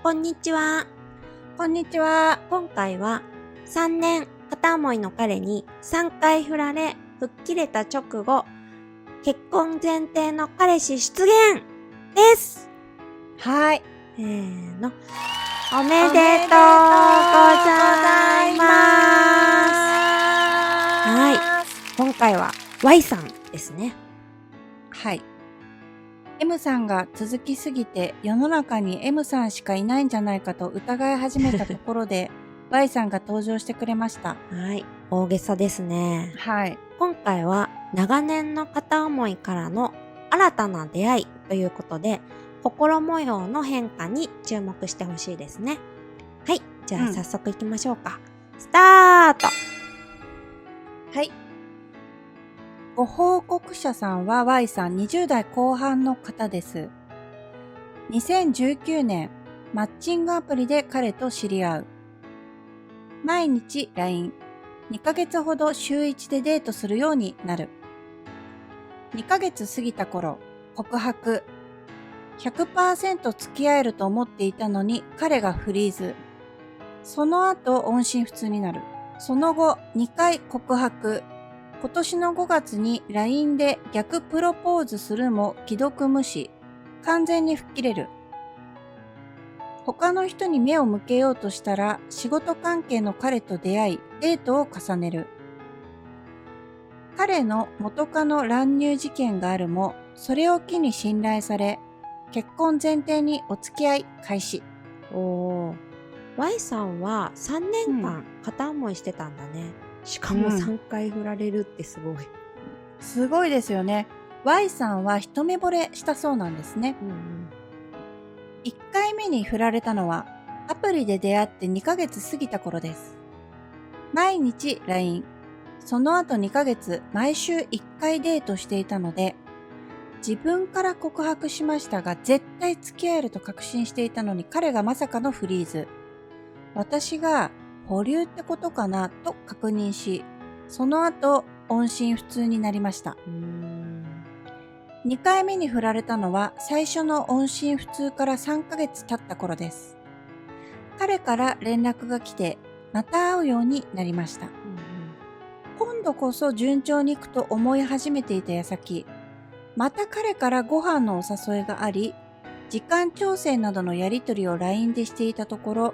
こんにちは。こんにちは。今回は3年片思いの彼に3回振られ吹っ切れた直後、結婚前提の彼氏出現です。はい。おめでとうございます。はい。今回は Y さんですね。はい。M さんが続きすぎて世の中に M さんしかいないんじゃないかと疑い始めたところでY さんが登場してくれました。はい。大げさですね。はい。今回は長年の片思いからの新たな出会いということで、心模様の変化に注目してほしいですね。はい。じゃあ早速行きましょうか。スタート。はい。ご報告者さんは Y さん20代後半の方です。2019年、マッチングアプリで彼と知り合う。毎日 LINE。2ヶ月ほど週1でデートするようになる。2ヶ月過ぎた頃、告白。100% 付き合えると思っていたのに彼がフリーズ。その後音信不通になる。その後2回告白。今年の5月に LINE で逆プロポーズするも既読無視。完全に吹っ切れる。他の人に目を向けようとしたら仕事関係の彼と出会いデートを重ねる。彼の元カノ乱入事件があるもそれを機に信頼され結婚前提にお付き合い開始。Y さんは3年間片思いしてたんだね。しかも3回振られるってすごい。すごいですよね。Y さんは一目惚れしたそうなんですね。1回目に振られたのはアプリで出会って2ヶ月過ぎた頃です。毎日 LINE。その後2ヶ月毎週1回デートしていたので、自分から告白しましたが絶対付き合えると確信していたのに彼がまさかのフリーズ。私が保留ってことかなと確認し、その後音信不通になりました。2回目に振られたのは最初の音信不通から3ヶ月経った頃です。彼から連絡が来てまた会うようになりました。今度こそ順調にいくと思い始めていた矢先、また彼からご飯のお誘いがあり、時間調整などのやり取りを LINE でしていたところ、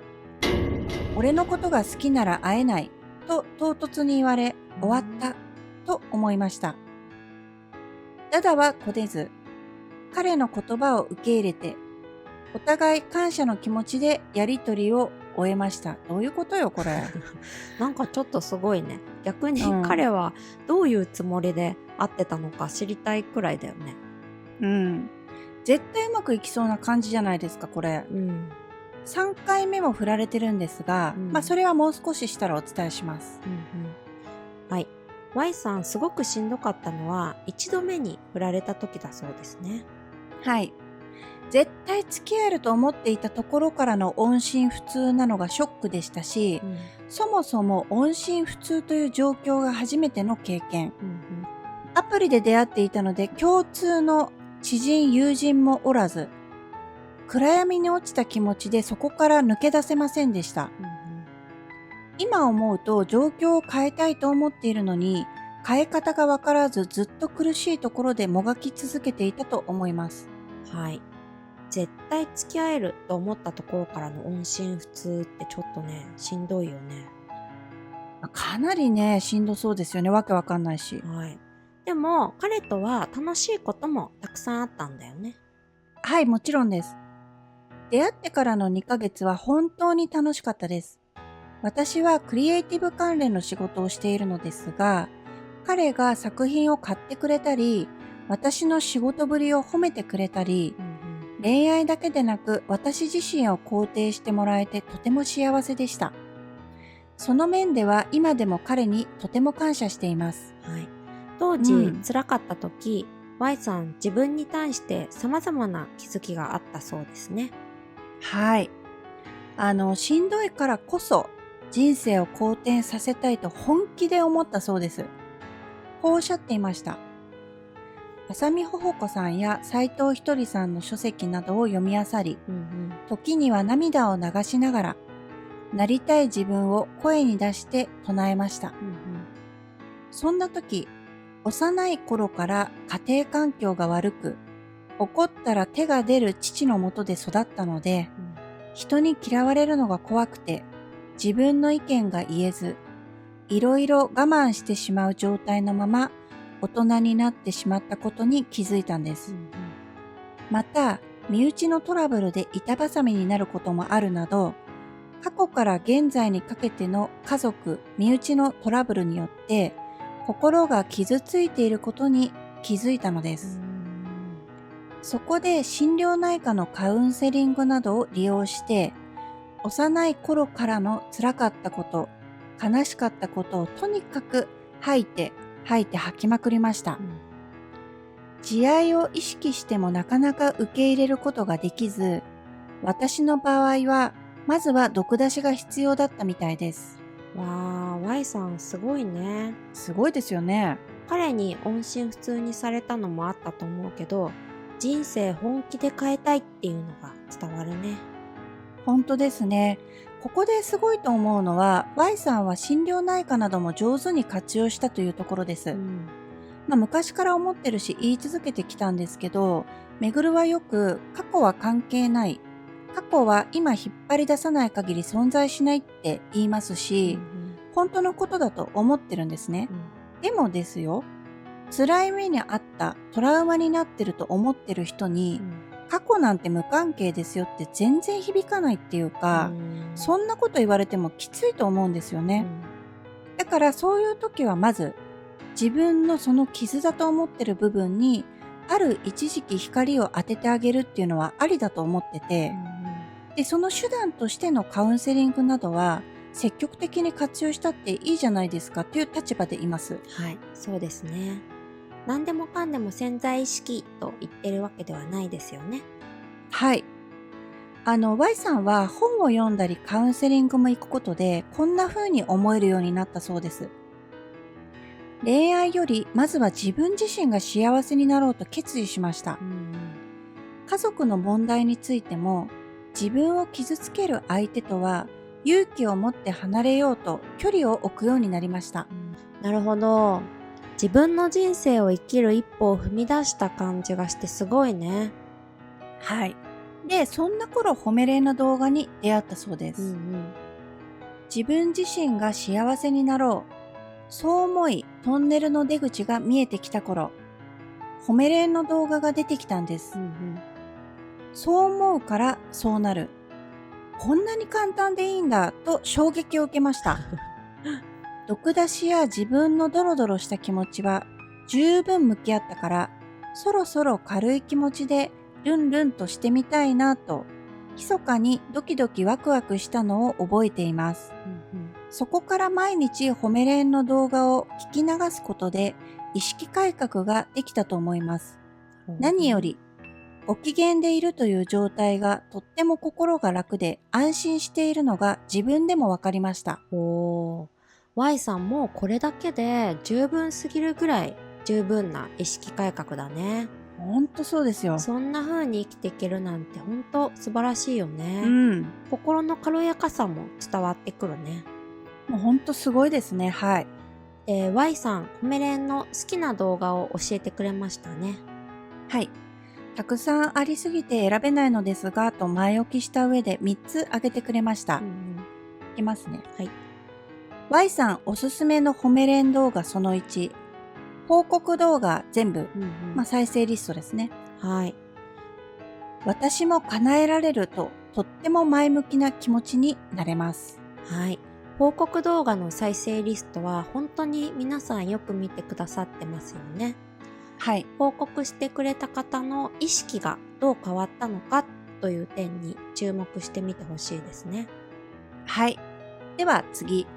俺のことが好きなら会えないと唐突に言われ終わったと思いました。ダダはこねず、彼の言葉を受け入れて、お互い感謝の気持ちでやり取りを終えました。どういうことよこれ。なんかちょっとすごいね。逆に彼はどういうつもりで会ってたのか知りたいくらいだよね。絶対うまくいきそうな感じじゃないですかこれ。3回目も振られてるんですが、それはもう少ししたらお伝えします。はい。Y さんすごくしんどかったのは1度目に振られた時だそうですね。はい。絶対付き合えると思っていたところからの音信不通なのがショックでしたし、そもそも音信不通という状況が初めての経験。アプリで出会っていたので共通の知人友人もおらず、暗闇に落ちた気持ちでそこから抜け出せませんでした。今思うと状況を変えたいと思っているのに変え方がわからずずっと苦しいところでもがき続けていたと思います。はい。絶対付き合えると思ったところからの音信不通ってちょっとね、しんどいよね。かなりね、しんどそうですよね。わけわかんないし。はい。でも彼とは楽しいこともたくさんあったんだよね。はい、もちろんです。出会ってからの2ヶ月は本当に楽しかったです。私はクリエイティブ関連の仕事をしているのですが、彼が作品を買ってくれたり、私の仕事ぶりを褒めてくれたり、恋愛だけでなく私自身を肯定してもらえてとても幸せでした。その面では今でも彼にとても感謝しています。はい。当時、辛かった時、Y さん自分に対して様々な気づきがあったそうですね。はい。しんどいからこそ人生を好転させたいと本気で思ったそうです。こうおっしゃっていました。浅見ほほ子さんや斉藤ひとりさんの書籍などを読み漁り、時には涙を流しながら、なりたい自分を声に出して唱えました。そんな時、幼い頃から家庭環境が悪く、怒ったら手が出る父のもとで育ったので、人に嫌われるのが怖くて、自分の意見が言えず、いろいろ我慢してしまう状態のまま、大人になってしまったことに気づいたんです。また、身内のトラブルで板挟みになることもあるなど、過去から現在にかけての家族、身内のトラブルによって、心が傷ついていることに気づいたのです。そこで心療内科のカウンセリングなどを利用して、幼い頃からの辛かったこと、悲しかったことをとにかく吐いて吐きまくりました。慈愛を意識してもなかなか受け入れることができず、私の場合はまずは毒出しが必要だったみたいです。わー、Y さんすごいね。すごいですよね。彼に音信不通にされたのもあったと思うけど、人生本気で変えたいっていうのが伝わるね。本当ですね。ここですごいと思うのは、Y さんは心療内科なども上手に活用したというところです。昔から思ってるし言い続けてきたんですけど、めぐるはよく過去は関係ない。過去は今引っ張り出さない限り存在しないって言いますし、本当のことだと思ってるんですね。でもですよ、辛い目にあったトラウマになってると思ってる人に、過去なんて無関係ですよって全然響かないっていうか、そんなこと言われてもきついと思うんですよね。だからそういう時はまず自分のその傷だと思ってる部分にある一時期光を当ててあげるっていうのはありだと思ってて、でその手段としてのカウンセリングなどは積極的に活用したっていいじゃないですかという立場でいます。はい、そうですね。何でもかんでも潜在意識と言ってるわけではないですよね。はい。Y さんは本を読んだりカウンセリングも行くことでこんな風に思えるようになったそうです。恋愛よりまずは自分自身が幸せになろうと決意しました。家族の問題についても自分を傷つける相手とは勇気を持って離れようと距離を置くようになりました。なるほど。自分の人生を生きる一歩を踏み出した感じがしてすごいね。はい。で、そんな頃褒めれの動画に出会ったそうです。自分自身が幸せになろう。そう思いトンネルの出口が見えてきた頃、褒めれの動画が出てきたんです。そう思うからそうなる。こんなに簡単でいいんだと衝撃を受けました。毒出しや自分のドロドロした気持ちは十分向き合ったから、そろそろ軽い気持ちでルンルンとしてみたいなと、密かにドキドキワクワクしたのを覚えています。そこから毎日褒めれんの動画を聞き流すことで意識改革ができたと思います。何より、ご機嫌でいるという状態がとっても心が楽で安心しているのが自分でもわかりました。Y さんもこれだけで十分すぎるぐらい十分な意識改革だね。ほんとそうですよ。そんな風に生きていけるなんてほんと素晴らしいよね。心の軽やかさも伝わってくるね。もうほんとすごいですね。はい。Y さん、褒めれんの好きな動画を教えてくれましたね。はい。たくさんありすぎて選べないのですが、と前置きした上で3つ挙げてくれました。いきますね。はい。Y さんおすすめの褒めれん動画その1。報告動画全部。再生リストですね。はい。私も叶えられると、とっても前向きな気持ちになれます。はい。報告動画の再生リストは本当に皆さんよく見てくださってますよね。はい。報告してくれた方の意識がどう変わったのかという点に注目してみてほしいですね。はい。では次。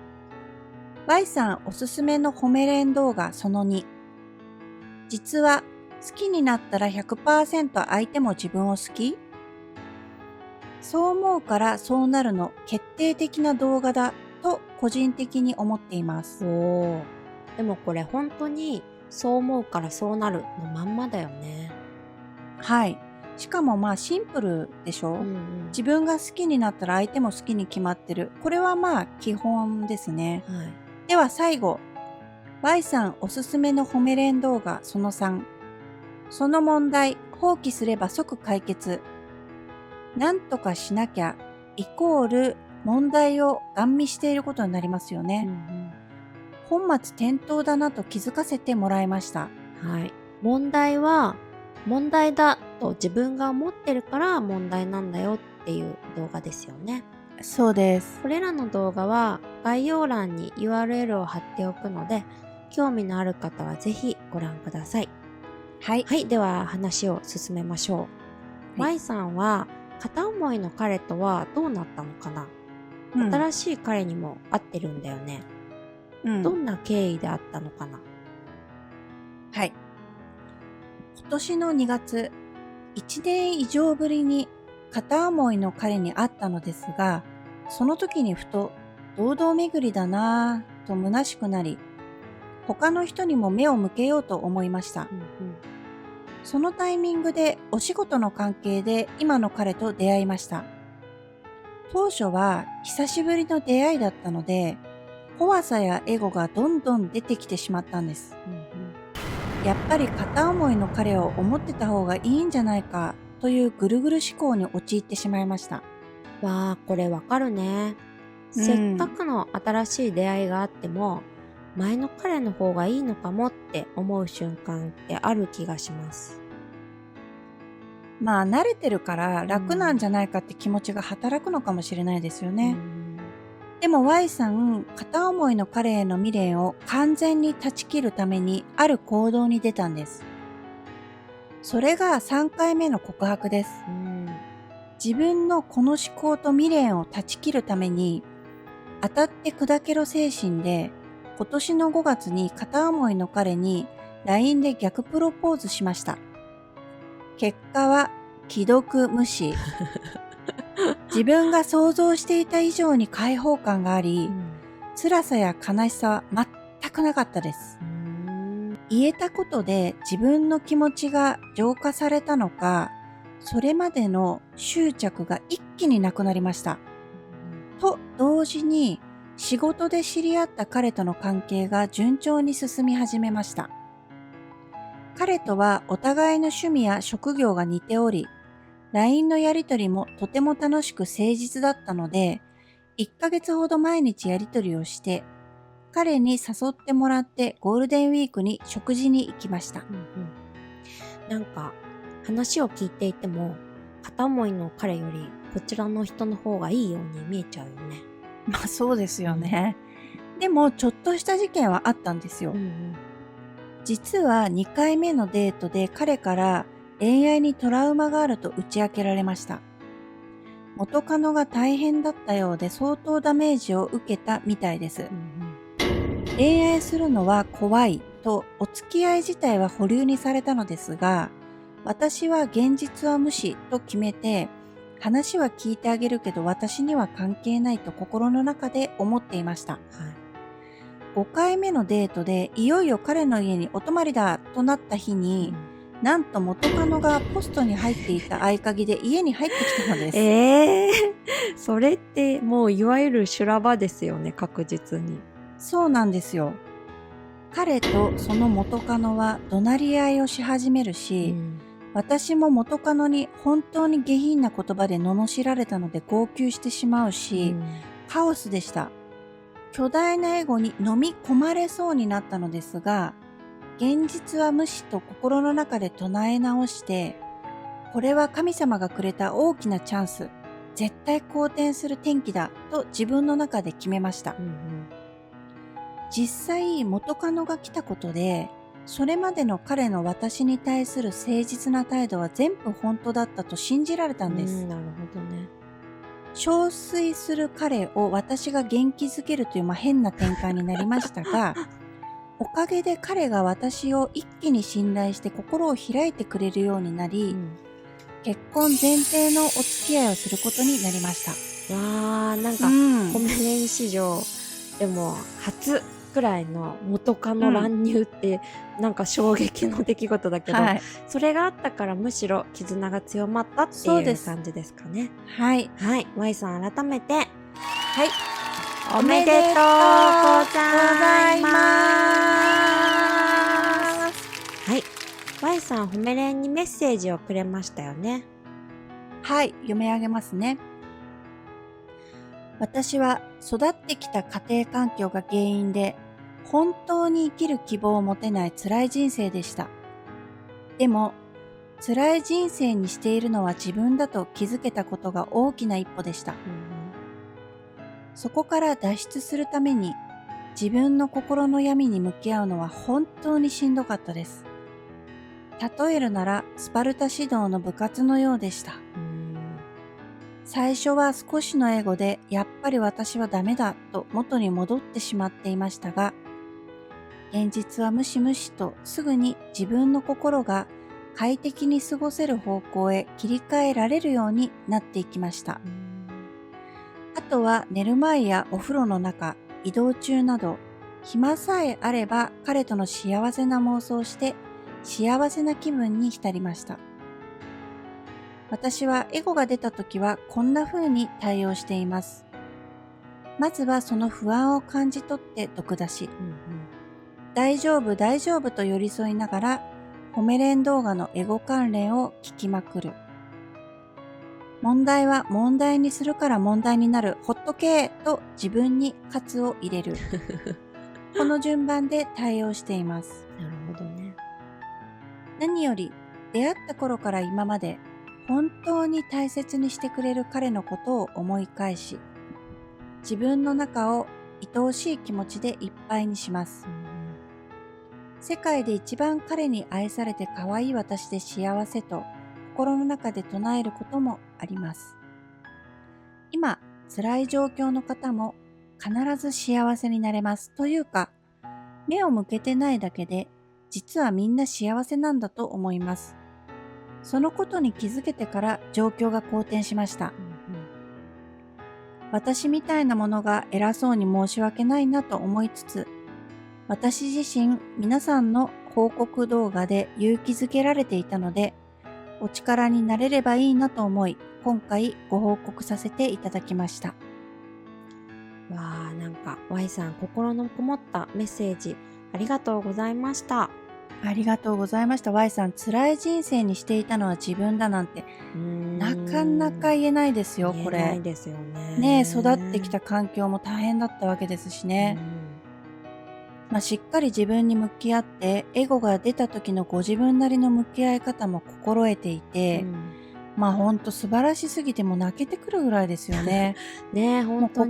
Y さんおすすめの褒めれん動画その2。実は好きになったら 100% 相手も自分を好き？そう思うからそうなるの決定的な動画だと個人的に思っています。でもこれ本当にそう思うからそうなるのまんまだよね。はい。しかもシンプルでしょ、うんうん。自分が好きになったら相手も好きに決まってる。これは基本ですね。はい。では最後。Y さんおすすめの褒めれん動画その3。その問題、放棄すれば即解決。なんとかしなきゃイコール問題をガン見していることになりますよね。本末転倒だなと気づかせてもらいました。はい。問題は問題だと自分が思ってるから問題なんだよっていう動画ですよね。そうです。これらの動画は概要欄に URL を貼っておくので、興味のある方はぜひご覧ください。はい。はい、では話を進めましょう。はい Y さんは片思いの彼とはどうなったのかな、新しい彼にも会ってるんだよね。どんな経緯であったのかな。はい。今年の2月、1年以上ぶりに片思いの彼に会ったのですが、その時にふと堂々巡りだなぁと虚しくなり、他の人にも目を向けようと思いました。そのタイミングでお仕事の関係で今の彼と出会いました。当初は久しぶりの出会いだったので、怖さやエゴがどんどん出てきてしまったんです。やっぱり片思いの彼を思ってた方がいいんじゃないかというぐるぐる思考に陥ってしまいました。わあ、これわかるね。せっかくの新しい出会いがあっても、前の彼の方がいいのかもって思う瞬間ってある気がします。慣れてるから楽なんじゃないかって気持ちが働くのかもしれないですよね。でも Y さん、片思いの彼への未練を完全に断ち切るためにある行動に出たんです。それが3回目の告白です。自分のこの思考と未練を断ち切るために、当たって砕けろ精神で、今年の5月に片思いの彼に LINE で逆プロポーズしました。結果は既読無視。自分が想像していた以上に解放感があり、辛さや悲しさは全くなかったです。言えたことで自分の気持ちが浄化されたのか、それまでの執着が一気になくなりました。と同時に仕事で知り合った彼との関係が順調に進み始めました。彼とはお互いの趣味や職業が似ており、LINE のやりとりもとても楽しく誠実だったので、1ヶ月ほど毎日やりとりをして、彼に誘ってもらってゴールデンウィークに食事に行きました。なんか話を聞いていても、片思いの彼よりこちらの人の方がいいように見えちゃうよね。そうですよね。でもちょっとした事件はあったんですよ。実は2回目のデートで彼から恋愛にトラウマがあると打ち明けられました。元カノが大変だったようで相当ダメージを受けたみたいです。恋愛するのは怖いとお付き合い自体は保留にされたのですが、私は現実は無視と決めて、話は聞いてあげるけど私には関係ないと心の中で思っていました。5回目のデートでいよいよ彼の家にお泊まりだとなった日に、なんと元カノがポストに入っていた合鍵で家に入ってきたのです。それってもういわゆる修羅場ですよね、確実に。そうなんですよ。彼とその元カノは怒鳴り合いをし始めるし、私も元カノに本当に下品な言葉で罵られたので号泣してしまうし、カオスでした。巨大なエゴに飲み込まれそうになったのですが、現実は無視と心の中で唱え直して、これは神様がくれた大きなチャンス、絶対好転する天気だと自分の中で決めました。実際元カノが来たことで、それまでの彼の私に対する誠実な態度は全部本当だったと信じられたんです。なるほどね。憔悴する彼を私が元気づけるという変な展開になりましたが、おかげで彼が私を一気に信頼して心を開いてくれるようになり、結婚前提のお付き合いをすることになりました。わー、なんか、コメレン史上でも初くくらいの元カノ乱入って、なんか衝撃の出来事だけど、はい。それがあったからむしろ絆が強まったっていうそうです感じですかね。はい。はい。Y さん改めて、はい。おめでとうございます。はい。Y さん、褒めれんにメッセージをくれましたよね。はい、読み上げますね。私は育ってきた家庭環境が原因で本当に生きる希望を持てない辛い人生でした。でも、辛い人生にしているのは自分だと気づけたことが大きな一歩でした。そこから脱出するために自分の心の闇に向き合うのは本当にしんどかったです。例えるならスパルタ指導の部活のようでした。最初は少しのエゴでやっぱり私はダメだと元に戻ってしまっていましたが、現実はムシムシとすぐに自分の心が快適に過ごせる方向へ切り替えられるようになっていきました。あとは寝る前やお風呂の中、移動中など、暇さえあれば彼との幸せな妄想をして幸せな気分に浸りました。私はエゴが出た時はこんな風に対応しています。まずはその不安を感じ取って毒出し、大丈夫大丈夫と寄り添いながら褒めれん動画のエゴ関連を聞きまくる。問題は問題にするから問題になる、ほっとけーと自分に喝を入れる。この順番で対応しています。なるほどね。何より出会った頃から今まで本当に大切にしてくれる彼のことを思い返し、自分の中を愛おしい気持ちでいっぱいにします。世界で一番彼に愛されて可愛い私で幸せと心の中で唱えることもあります。今、辛い状況の方も必ず幸せになれますというか、目を向けてないだけで実はみんな幸せなんだと思います。そのことに気づけてから状況が好転しました。私みたいなものが偉そうに申し訳ないなと思いつつ、私自身皆さんの報告動画で勇気づけられていたので、お力になれればいいなと思い、今回ご報告させていただきました。わあ、なんか Y さん心のこもったメッセージありがとうございました。ありがとうございました。Y さん、辛い人生にしていたのは自分だなんて、なかなか言えないですよ、これ。言えないですよね。ねえ、育ってきた環境も大変だったわけですしね。しっかり自分に向き合って、エゴが出た時のご自分なりの向き合い方も心得ていて、ほんと素晴らしすぎても泣けてくるぐらいですよね。ねえ、本当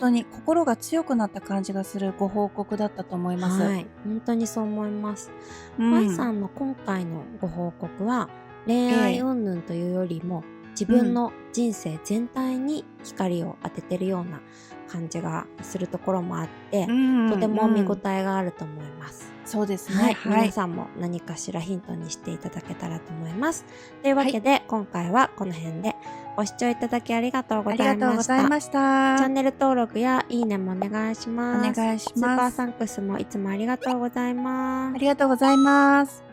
に。心が強くなった感じがするご報告だったと思います。はい、本当にそう思います。Y さんの今回のご報告は、恋愛云々というよりも、自分の人生全体に光を当ててるような感じがするところもあって、とても見応えがあると思います。そうですね。皆さんも何かしらヒントにしていただけたらと思います。というわけで、今回はこの辺でご視聴いただきありがとうございました。ありがとうございました。チャンネル登録やいいねもお願いします。お願いします。スーパーサンクスもいつもありがとうございます。ありがとうございます。